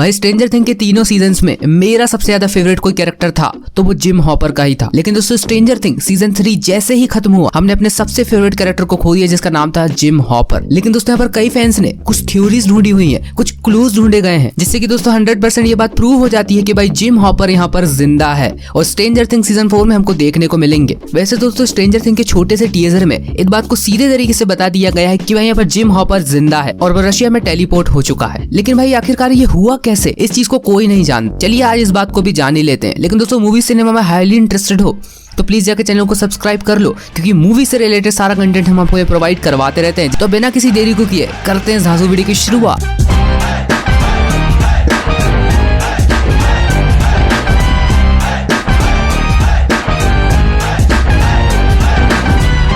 भाई stranger thing के तीनों सीजन्स में मेरा सबसे ज्यादा फेवरेट कोई कैरेक्टर था तो वो जिम हॉपर का ही था। लेकिन दोस्तों स्ट्रेंजर थिंग सीजन 3 जैसे ही खत्म हुआ हमने अपने सबसे फेवरेट कैरेक्टर को खो दिया जिसका नाम था जिम हॉपर। लेकिन दोस्तों यहाँ पर कई फैंस ने कुछ थ्योरीज ढूंढी हुई है, कुछ क्लूज ढूंढे गए हैं जिससे कि दोस्तों 100% ये बात प्रूव हो जाती है कि भाई जिम हॉपर यहाँ पर जिंदा है और स्ट्रेंजर थिंग सीजन 4 में हमको देखने को मिलेंगे। वैसे दोस्तों स्ट्रेंजर थिंग के छोटे से टीजर में इस बात को सीधे तरीके से बता दिया गया है कि भाई यहाँ पर जिम हॉपर जिंदा है और वो रशिया में टेलीपोर्ट हो चुका है। लेकिन भाई आखिरकार ये हुआ कैसे, इस चीज को कोई नहीं जानता। चलिए आज इस बात को भी जान ही लेते हैं। लेकिन दोस्तों मूवी सिनेमा में हाईली इंटरेस्टेड हो तो प्लीज जाकर चैनल को सब्सक्राइब कर लो, क्योंकि मूवी से रिलेटेड सारा कंटेंट हम आपको प्रोवाइड करवाते रहते हैं। तो बिना किसी देरी को किए करते हैं धांसू वीडियो की शुरुआत।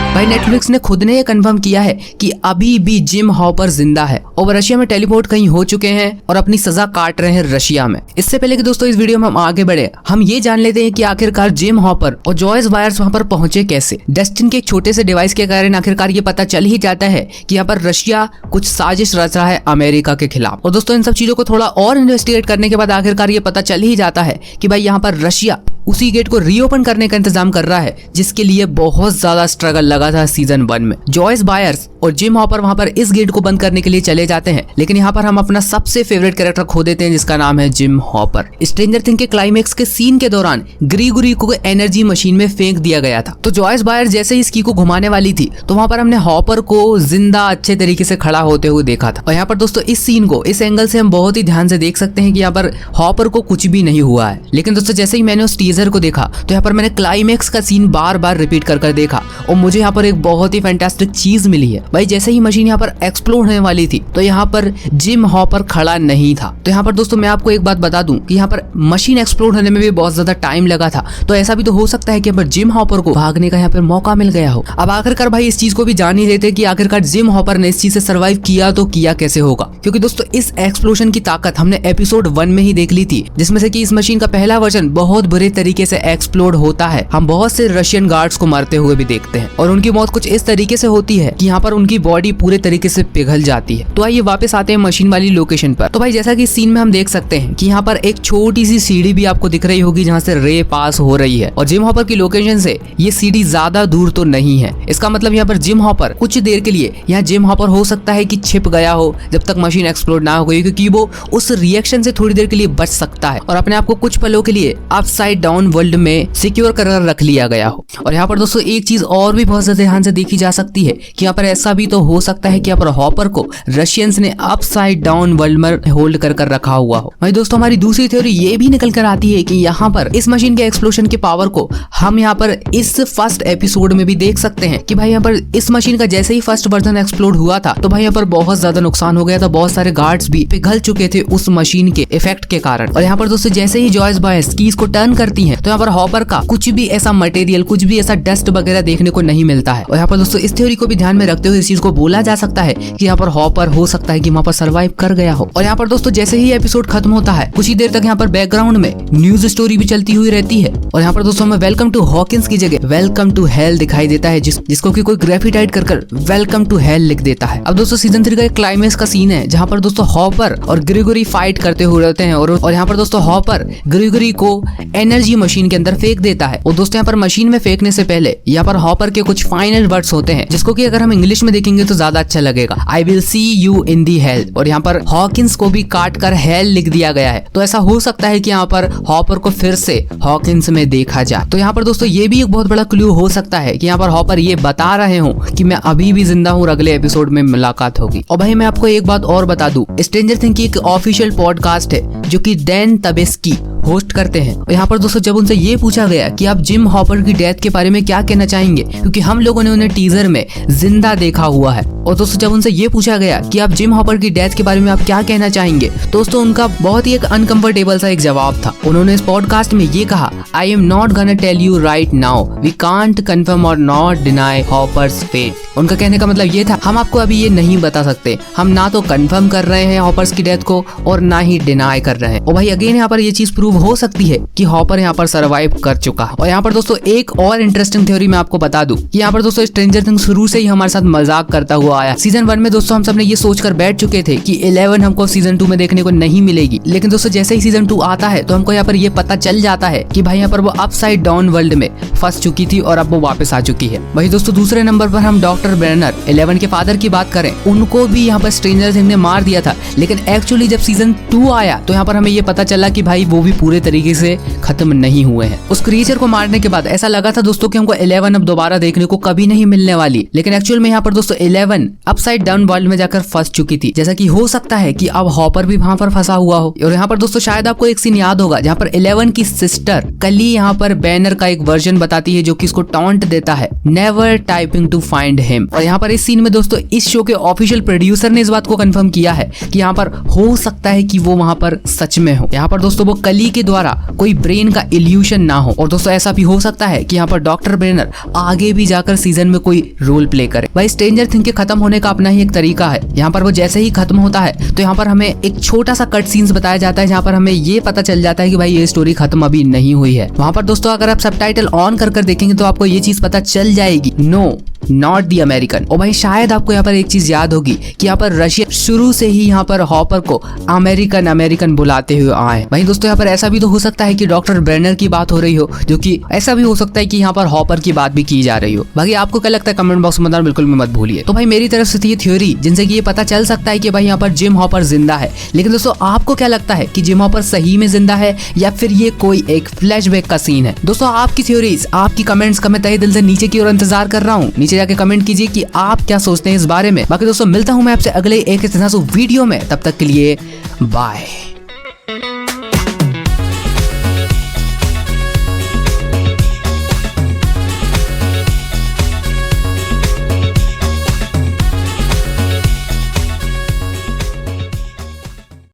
भाई नेटफ्लिक्स ने खुद ने ये कंफर्म किया है कि अभी भी जिम हॉपर जिंदा है और वो रशिया में टेलीपोर्ट कहीं हो चुके हैं और अपनी सजा काट रहे हैं रशिया में। इससे पहले कि दोस्तों इस वीडियो में हम आगे बढ़े, हम ये जान लेते हैं कि आखिरकार जिम हॉपर और जॉयस बायर्स वहां पर पहुंचे कैसे। डेस्टिन के एक छोटे से डिवाइस के कारण आखिरकार ये पता चल ही जाता है कि यहाँ पर रशिया कुछ साजिश रच रहा है अमेरिका के खिलाफ। और दोस्तों इन सब चीजों को थोड़ा और इन्वेस्टिगेट करने के बाद आखिरकार ये पता चल ही जाता है कि भाई यहाँ पर रशिया उसी गेट को रीओपन करने का इंतजाम कर रहा है जिसके लिए बहुत ज्यादा स्ट्रगल लगा था सीजन 1 में। जॉयस बायर्स और जिम हॉपर वहां पर इस गेट को बंद करने के लिए चले जाते हैं, लेकिन यहाँ पर हम अपना सबसे फेवरेट कैरेक्टर खो देते हैं जिसका नाम है जिम हॉपर। स्ट्रेंजर थिंग के क्लाइमेक्स के सीन के दौरान ग्रीगोरी को एनर्जी मशीन में फेंक दिया गया था। तो जॉयस बायर्स जैसे ही इस की को घुमाने वाली थी तो वहां पर हमने हॉपर को जिंदा अच्छे तरीके से खड़ा होते हुए देखा था। और यहाँ पर दोस्तों इस सीन को इस एंगल से हम बहुत ही ध्यान से देख सकते हैं कि यहाँ पर हॉपर को कुछ भी नहीं हुआ है। लेकिन दोस्तों जैसे ही मैंने उस टीजर को देखा तो यहाँ पर मैंने क्लाइमेक्स का सीन बार बार रिपीट कर देखा और मुझे यहाँ पर एक बहुत ही फैंटास्टिक चीज मिली है। भाई जैसे ही मशीन यहाँ पर एक्सप्लोड होने वाली थी तो यहाँ पर जिम हॉपर खड़ा नहीं था। तो यहाँ पर दोस्तों मैं आपको एक बात बता दूं कि यहाँ पर मशीन एक्सप्लोड होने में भी बहुत ज्यादा टाइम लगा था। तो ऐसा भी तो हो सकता है कि यहाँ पर जिम हॉपर को भागने का यहाँ पर मौका मिल गया हो। अब आखिरकार भाई इस चीज को भी जान ही लेते कि आखिरकार जिम हॉपर ने इस चीज से सर्वाइव किया तो किया कैसे होगा, क्योंकि दोस्तों इस एक्सप्लोजन की ताकत हमने एपिसोड 1 में ही देख ली थी, जिसमें से कि इस मशीन का पहला वर्जन बहुत बुरे तरीके से एक्सप्लोड होता है। हम बहुत से रशियन गार्ड्स को मारते हुए भी देखते हैं और उनकी मौत कुछ इस तरीके से होती है कि यहाँ पर उनकी बॉडी पूरे तरीके से पिघल जाती है। तो आइए वापस आते हैं मशीन वाली लोकेशन पर। तो भाई जैसा कि इस सीन में हम देख सकते हैं कि यहाँ पर एक छोटी सी सीढ़ी भी आपको दिख रही होगी जहाँ से रे पास हो रही है और जिम हॉपर की लोकेशन से ये सीढ़ी ज्यादा दूर तो नहीं है। इसका मतलब यहाँ पर जिम हॉपर कुछ देर के लिए यहाँ जिम हॉपर हो सकता है कि छिप गया हो जब तक मशीन एक्सप्लोड ना हो गई, क्योंकि वो उस रिएक्शन से थोड़ी देर के लिए बच सकता है और अपने आप को कुछ पलों के लिए अपसाइड डाउन वर्ल्ड में सिक्योर कर रख लिया गया हो। और यहाँ पर दोस्तों एक चीज और भी बहुत ज्यादा ध्यान से देखी जा सकती है कि यहाँ पर ऐसा भी तो हो सकता है कि यहाँ पर हॉपर को रशियंस ने अपसाइड डाउन वर्ल्ड में होल्ड कर रखा हुआ हो। भाई दोस्तों हमारी दूसरी थ्योरी ये भी निकल कर आती है कि यहाँ पर इस मशीन के एक्सप्लोजन की पावर को हम यहाँ पर इस फर्स्ट एपिसोड में भी देख सकते हैं कि भाई यहाँ पर इस मशीन का जैसे ही फर्स्ट वर्जन एक्सप्लोड हुआ था तो भाई यहाँ पर बहुत ज्यादा नुकसान हो गया था। बहुत सारे गार्ड्स भी पिघल चुके थे उस मशीन के इफेक्ट के कारण। और यहाँ पर दोस्तों जैसे ही जॉयस बायर्स कीज को टर्न करती है तो यहाँ पर हॉपर का कुछ भी ऐसा मटेरियल, कुछ भी ऐसा डस्ट वगैरह देखने को नहीं मिलता है। और यहाँ पर दोस्तों इस थ्योरी को भी ध्यान में रखते हुए इस चीज को बोला जा सकता है कि यहाँ पर हॉपर हो सकता है कि वहाँ पर सर्वाइव कर गया हो। और यहाँ पर दोस्तों जैसे ही एपिसोड खत्म होता है कुछ ही देर तक यहाँ पर बैकग्राउंड में न्यूज स्टोरी भी चलती हुई रहती है और यहाँ पर दोस्तों हमें वेलकम टू हॉकिंस की जगह वेलकम टू हेल दिखाई देता है, जिसको कि कोई ग्रेफिटाइट कर वेलकम टू हेल लिख देता है। अब दोस्तों सीजन 3 का एक क्लाइमेक्स का सीन है जहाँ पर दोस्तों हॉपर और ग्रीगोरी फाइट करते हुए रहते हैं और यहाँ पर दोस्तों हॉपर ग्रीगोरी को एनर्जी मशीन के अंदर फेंक देता है। और दोस्तों यहाँ पर मशीन में फेंकने से पहले यहाँ पर हॉपर के कुछ फाइनल वर्ड्स होते हैं जिसको कि अगर हम इंग्लिश में देखेंगे तो ज्यादा अच्छा लगेगा, I will see you in the hello. और यहाँ पर हॉकिंस को भी काट कर हेल लिख दिया गया है। तो ऐसा हो सकता है कि यहाँ पर हॉपर को फिर से हॉकिंस में देखा जाए। तो यहाँ पर दोस्तों ये भी एक बहुत बड़ा क्लू हो सकता है कि यहाँ पर हॉपर ये बता रहे हो कि मैं अभी भी जिंदा हूँ, अगले एपिसोड में मुलाकात होगी। और भाई मैं आपको एक बात और बता दूं, स्ट्रेंजर थिंग की एक ऑफिशियल पॉडकास्ट है जो कि डैन तबेस्की होस्ट करते हैं। और यहाँ पर दोस्तों जब उनसे ये पूछा गया कि आप जिम हॉपर की डेथ के बारे में क्या कहना चाहेंगे, क्योंकि हम लोगों ने उन्हें टीजर में जिंदा देखा हुआ है, और दोस्तों जब उनसे ये पूछा गया कि आप जिम हॉपर की डेथ के बारे में आप क्या कहना चाहेंगे, दोस्तों उनका बहुत ही एक अनकंफर्टेबल सा एक जवाब था। उन्होंने इस पॉडकास्ट में ये कहा, I am not gonna tell you right now, we can't confirm or not deny Hopper's fate. उनका कहने का मतलब ये था, हम आपको अभी ये नहीं बता सकते, हम ना तो कंफर्म कर रहे हैं हॉपर्स की डेथ को और ना ही डिनाई कर रहे हैं। और भाई अगेन यहाँ पर ये चीज प्रूव प्रूव हो सकती है कि हॉपर यहाँ पर सर्वाइव कर चुका है। और यहाँ पर दोस्तों एक और इंटरेस्टिंग थ्योरी मैं आपको बता दूं कि यहाँ पर दोस्तों स्ट्रेंजर थिंग्स शुरू से ही हमारे साथ मजाक करता हुआ आया। सीजन 1 में दोस्तों हम सबने ये सोचकर बैठ चुके थे कि 11 हमको सीजन 2 में देखने को नहीं मिलेगी, लेकिन दोस्तों जैसे ही सीजन 2 आता है तो हमको यहाँ पर ये पता चल जाता है कि भाई यहाँ पर वो अपसाइड डाउन वर्ल्ड में फंस चुकी थी और अब वो वापस आ चुकी है। वही दोस्तों दूसरे नंबर पर हम डॉक्टर ब्रेनर 11 के फादर की बात करें, उनको भी यहाँ पर स्ट्रेंजर थिंग्स ने मार दिया था, लेकिन एक्चुअली जब सीजन 2 आया तो यहाँ पर हमें ये पता चला कि भाई वो भी पूरे तरीके से खत्म नहीं हुए हैं। उस क्रिएचर को मारने के बाद ऐसा लगा था दोस्तों कि हमको 11 अब दोबारा देखने को कभी नहीं मिलने वाली, लेकिन एक्चुअल में यहाँ पर दोस्तों 11 अपसाइड डाउन वर्ल्ड में जाकर फंस चुकी थी। जैसा कि हो सकता है कि अब हॉपर भी वहां पर फंसा हुआ हो। और यहाँ पर दोस्तों शायद आपको एक सीन याद होगा जहाँ पर 11 की सिस्टर कली यहाँ पर बैनर का एक वर्जन बताती है जो कि इसको टॉन्ट देता है, never typing to find him. और यहाँ पर इस सीन में दोस्तों इस शो के ऑफिशियल प्रोड्यूसर ने इस बात को कंफर्म किया है कि यहाँ पर हो सकता है कि वो वहां पर सच में हो। यहाँ पर दोस्तों वो कली के द्वारा कोई ब्रेन का इल्यूशन ना हो। और दोस्तों ऐसा भी हो सकता है कि यहाँ पर डॉक्टर ब्रेनर आगे भी जाकर सीजन में कोई रोल प्ले करे। भाई स्ट्रेंजर थिंग्स के खत्म होने का अपना ही एक तरीका है। यहाँ पर वो जैसे ही खत्म होता है तो यहाँ पर हमें एक छोटा सा कट सीन्स बताया जाता है जहाँ पर हमें ये पता चल जाता है कि भाई ये स्टोरी खत्म अभी नहीं हुई है। वहां पर दोस्तों अगर आप सबटाइटल ऑन कर देखेंगे तो आपको ये चीज पता चल जाएगी, नो नॉट दी अमेरिकन। और भाई शायद आपको यहाँ पर एक चीज याद होगी कि यहाँ पर रशिया शुरू से ही यहाँ पर हॉपर को अमेरिकन बुलाते हुए आए। वहीं दोस्तों यहाँ पर ऐसा भी तो हो सकता है कि डॉक्टर ब्रेनर की बात हो रही हो, जो कि ऐसा भी हो सकता है कि यहाँ पर हॉपर की बात भी की जा रही हो। बाकी आपको क्या लगता है कमेंट बॉक्स में बताना बिल्कुल भी मत भूलिए। तो भाई मेरी तरफ से थी ये थ्योरी जिनसे कि ये पता चल सकता है कि भाई यहाँ पर जिम हॉपर जिंदा है। लेकिन दोस्तों आपको क्या लगता है कि जिम हॉपर सही में जिंदा है या फिर ये कोई एक फ्लैशबैक का सीन है? दोस्तों आपकी थ्योरीज, आपकी कमेंट्स का मैं तहे दिल से नीचे की ओर इंतजार कर रहा हूँ। नीचे जाके कमेंट कीजिए कि आप क्या सोचते हैं इस बारे में। बाकी दोस्तों मिलता हूं मैं आपसे अगले एक वीडियो में, तब तक के लिए बाय।